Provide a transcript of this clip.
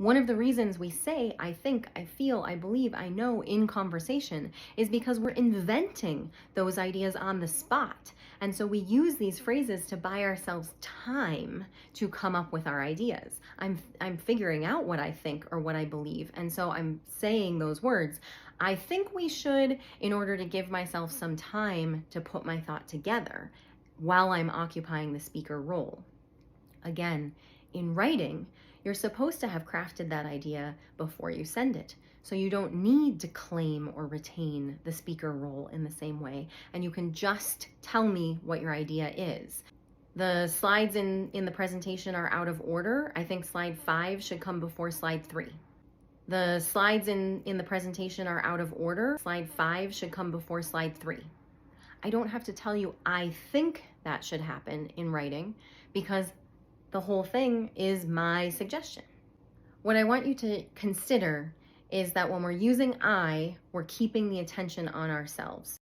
One of the reasons we say, I think, I feel, I believe, I know in conversation is because we're inventing those ideas on the spot. And so we use these phrases to buy ourselves time to come up with our ideas. I'm figuring out what I think or what I believe. And so I'm saying those words. I think we should, in order to give myself some time to put my thought together while I'm occupying the speaker role. Again, in writing, you're supposed to have crafted that idea before you send it. So you don't need to claim or retain the speaker role in the same way, and you can just tell me what your idea is. The slides in the presentation are out of order. I think slide 5 should come before slide 3. The slides in the presentation are out of order. Slide 5 should come before slide 3. I don't have to tell you I think that should happen in writing because the whole thing is my suggestion. What I want you to consider is that when we're using I, we're keeping the attention on ourselves.